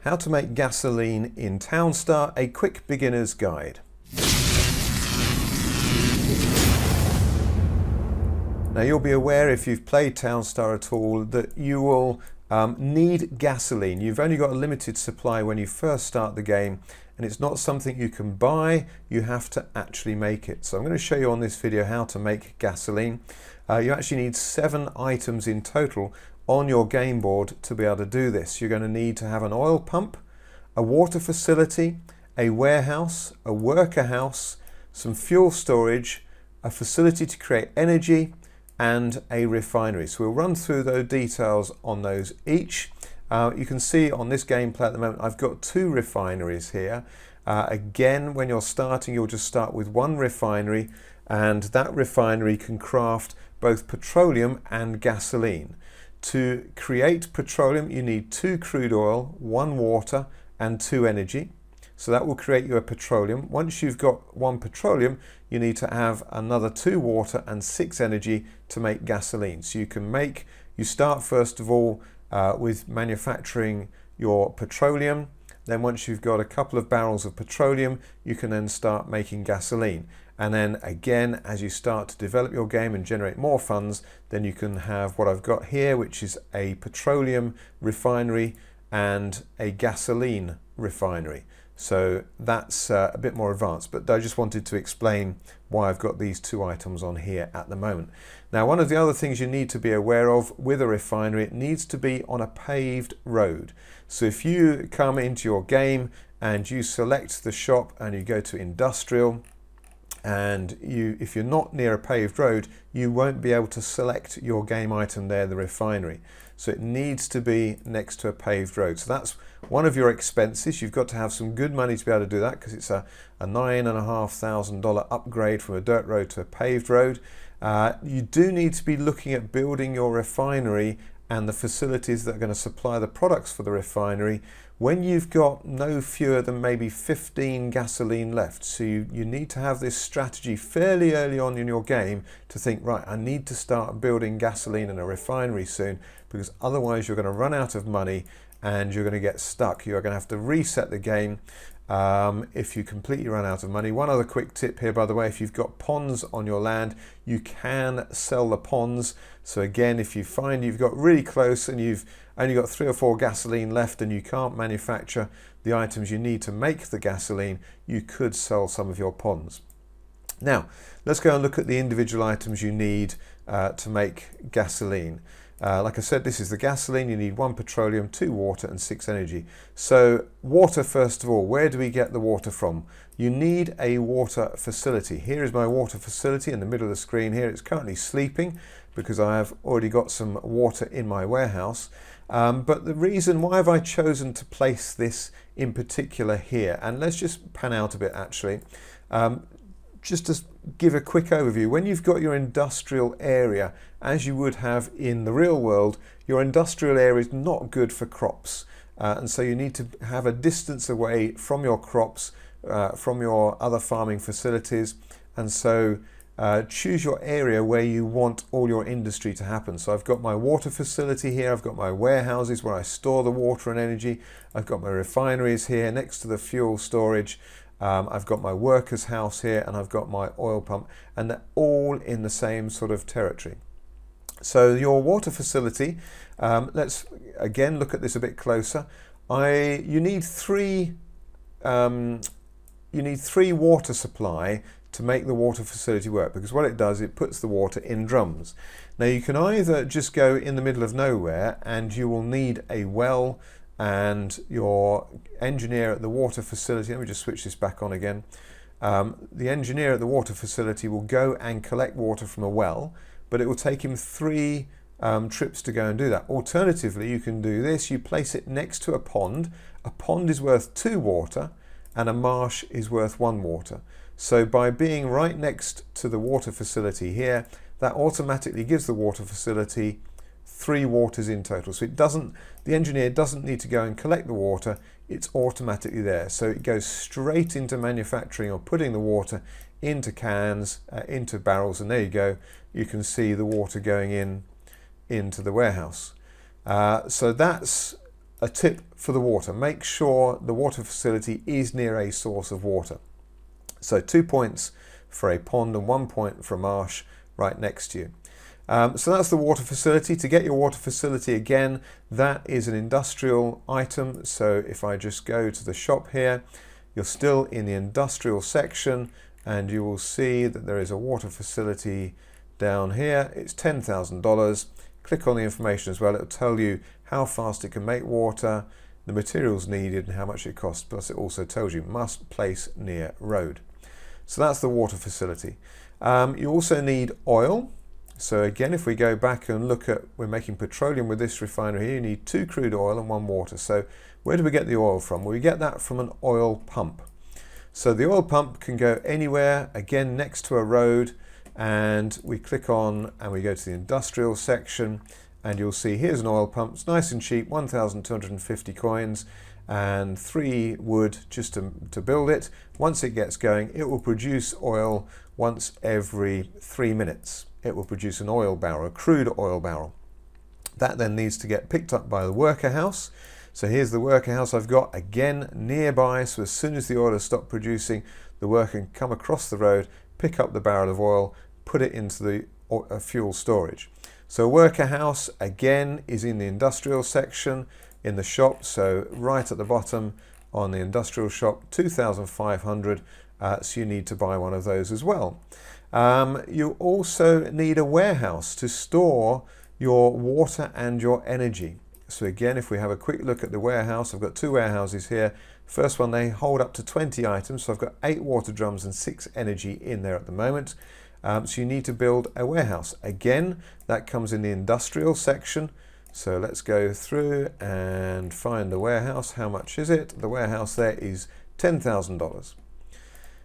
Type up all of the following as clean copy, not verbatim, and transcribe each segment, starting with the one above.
How to make gasoline in Townstar, a quick beginner's guide. Now you'll be aware, if you've played Townstar at all, that you will need gasoline. You've only got a limited supply when you first start the game, and it's not something you can buy, you have to actually make it. So I'm going to show you on this video how to make gasoline. You actually need 7 items in total on your game board to be able to do this. You're going to need to have an oil pump, a water facility, a warehouse, a worker house, some fuel storage, a facility to create energy, and a refinery. So we'll run through those details on those each. You can see on this gameplay at the moment I've got 2 refineries here. Again, when you're starting, you'll just start with 1 refinery, and that refinery can craft both petroleum and gasoline. To create petroleum, you need 2 crude oil, 1 water, and 2 energy. So that will create you a petroleum. Once you've got 1 petroleum, you need to have another 2 water and 6 energy to make gasoline. So you start first of all with manufacturing your petroleum. Then once you've got a couple of barrels of petroleum, you can then start making gasoline. And then again, as you start to develop your game and generate more funds, then you can have what I've got here, which is a petroleum refinery and a gasoline refinery. So that's a bit more advanced, but I just wanted to explain why I've got these 2 items on here at the moment. Now, one of the other things you need to be aware of with a refinery, it needs to be on a paved road. So if you come into your game and you select the shop and you go to industrial, and if you're not near a paved road, you won't be able to select your game item there, the refinery. So it needs to be next to a paved road. So that's one of your expenses. You've got to have some good money to be able to do that, because it's a $9,500 upgrade from a dirt road to a paved road. You do need to be looking at building your refinery and the facilities that are going to supply the products for the refinery when you've got no fewer than maybe 15 gasoline left. So you need to have this strategy fairly early on in your game to think, right, I need to start building gasoline in a refinery soon, because otherwise you're going to run out of money and you're going to get stuck. You're going to have to reset the game if you completely run out of money. One other quick tip here, by the way, if you've got ponds on your land, you can sell the ponds. So again, if you find you've got really close and you've only got 3 or 4 gasoline left and you can't manufacture the items you need to make the gasoline, you could sell some of your ponds. Now, let's go and look at the individual items you need to make gasoline. Like I said, this is the gasoline. You need 1 petroleum, 2 water, and 6 energy. So water, first of all, where do we get the water from? You need a water facility. Here is my water facility in the middle of the screen here. It's currently sleeping because I have already got some water in my warehouse. But the reason why have I chosen to place this in particular here, and let's just pan out a bit actually. Just to give a quick overview, when you've got your industrial area, as you would have in the real world, your industrial area is not good for crops. And so you need to have a distance away from your crops, from your other farming facilities. And so choose your area where you want all your industry to happen. So I've got my water facility here, I've got my warehouses where I store the water and energy, I've got my refineries here next to the fuel storage, I've got my worker's house here, and I've got my oil pump, and they're all in the same sort of territory. So your water facility, let's again look at this a bit closer. You need 3 water supply to make the water facility work, because what it does, it puts the water in drums. Now you can either just go in the middle of nowhere and you will need a well, and your engineer at the water facility, let me just switch this back on again. The engineer at the water facility will go and collect water from a well, but it will take him 3 trips to go and do that. Alternatively, you can do this. You place it next to a pond. A pond is worth 2 water and a marsh is worth 1 water. So by being right next to the water facility here, that automatically gives the water facility 3 waters in total. So the engineer doesn't need to go and collect the water, it's automatically there. So it goes straight into manufacturing or putting the water into cans, into barrels, and there you go. You can see the water going into the warehouse. So that's a tip for the water: make sure the water facility is near a source of water. So 2 points for a pond and 1 point for a marsh right next to you. So that's the water facility. To get your water facility, again, that is an industrial item. So if I just go to the shop here, you're still in the industrial section, and you will see that there is a water facility down here. It's $10,000. Click on the information as well. It'll tell you how fast it can make water, the materials needed, and how much it costs. Plus it also tells you must place near road. So that's the water facility. You also need oil. So again, if we go back and look at, we're making petroleum with this refinery here, you need 2 crude oil and 1 water. So where do we get the oil from? Well, we get that from an oil pump. So the oil pump can go anywhere, again, next to a road, and we click on and we go to the industrial section, and you'll see here's an oil pump. It's nice and cheap, 1,250 coins and 3 wood just to build it. Once it gets going, it will produce oil once every 3 minutes. It will produce an oil barrel, a crude oil barrel. That then needs to get picked up by the worker house. So here's the worker house I've got, again, nearby. So as soon as the oil has stopped producing, the worker can come across the road, pick up the barrel of oil, put it into the fuel storage. So a worker house, again, is in the industrial section in the shop. So right at the bottom on the industrial shop, 2,500. So you need to buy one of those as well. You also need a warehouse to store your water and your energy. So again, if we have a quick look at the warehouse, I've got 2 warehouses here. First one, they hold up to 20 items. So I've got 8 water drums and 6 energy in there at the moment. So you need to build a warehouse. Again, that comes in the industrial section. So let's go through and find the warehouse. How much is it? The warehouse there is $10,000.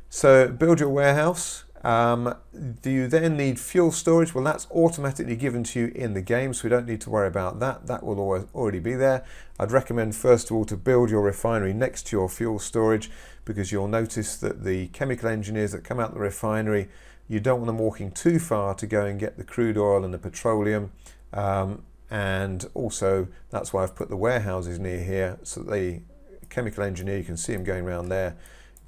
So build your warehouse. Do you then need fuel storage? Well, that's automatically given to you in the game, so we don't need to worry about that. That will already be there. I'd recommend first of all to build your refinery next to your fuel storage, because you'll notice that the chemical engineers that come out the refinery, you don't want them walking too far to go and get the crude oil and the petroleum. And also that's why I've put the warehouses near here, so that the chemical engineer, you can see him going around there,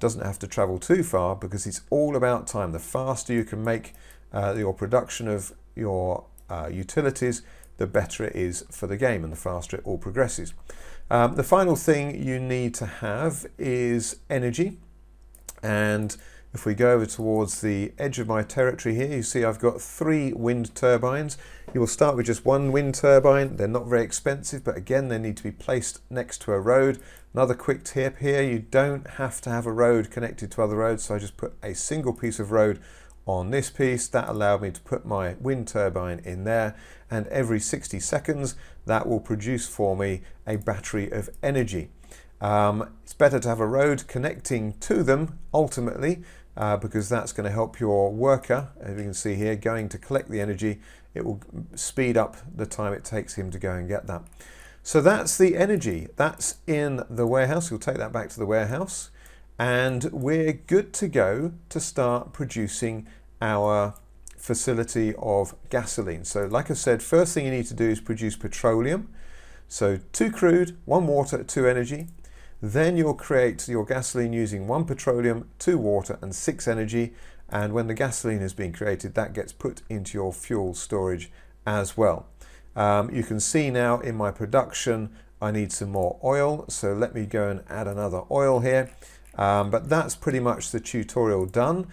doesn't have to travel too far, because it's all about time. The faster you can make your production of your utilities, the better it is for the game, and the faster it all progresses. The final thing you need to have is energy. And if we go over towards the edge of my territory here, you see I've got 3 wind turbines. You will start with just 1 wind turbine. They're not very expensive, but again, they need to be placed next to a road. Another quick tip here, you don't have to have a road connected to other roads. So I just put a single piece of road on this piece. That allowed me to put my wind turbine in there. And every 60 seconds, that will produce for me a battery of energy. It's better to have a road connecting to them ultimately, because that's going to help your worker, as you can see here, going to collect the energy. It will speed up the time it takes him to go and get that. So that's the energy. That's in the warehouse. We'll take that back to the warehouse. And we're good to go to start producing our facility of gasoline. So like I said, first thing you need to do is produce petroleum. So 2 crude, 1 water, 2 energy. Then you'll create your gasoline using 1 petroleum, 2 water and 6 energy. And when the gasoline has been created, that gets put into your fuel storage as well. You can see now in my production, I need some more oil. So let me go and add another oil here. But that's pretty much the tutorial done.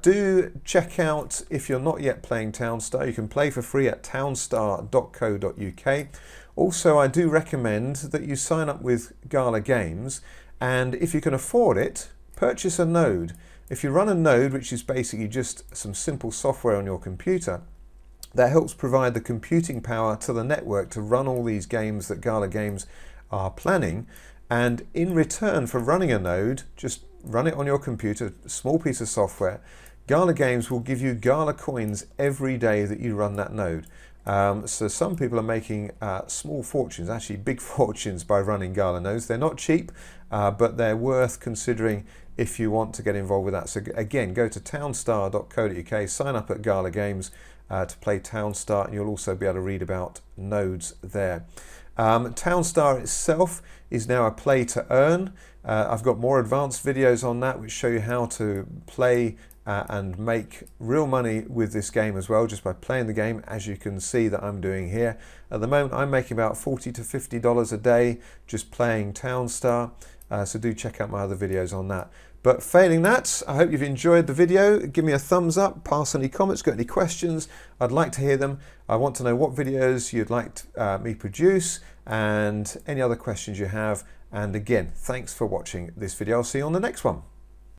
Do check out, if you're not yet playing Townstar, you can play for free at townstar.co.uk. Also, I do recommend that you sign up with Gala Games, and if you can afford it, purchase a node. If you run a node, which is basically just some simple software on your computer, that helps provide the computing power to the network to run all these games that Gala Games are planning. And in return for running a node, just run it on your computer, a small piece of software. Gala Games will give you Gala coins every day that you run that node. So some people are making small fortunes, actually big fortunes, by running Gala nodes. They're not cheap, but they're worth considering if you want to get involved with that. So again, go to townstar.co.uk, sign up at Gala Games to play Townstar, and you'll also be able to read about nodes there. Townstar itself is now a play to earn. I've got more advanced videos on that which show you how to play and make real money with this game as well, just by playing the game, as you can see that I'm doing here. At the moment I'm making about $40 to $50 a day just playing Townstar, so do check out my other videos on that. But failing that, I hope you've enjoyed the video. Give me a thumbs up, pass any comments, got any questions, I'd like to hear them. I want to know what videos you'd like me produce and any other questions you have. And again, thanks for watching this video. I'll see you on the next one.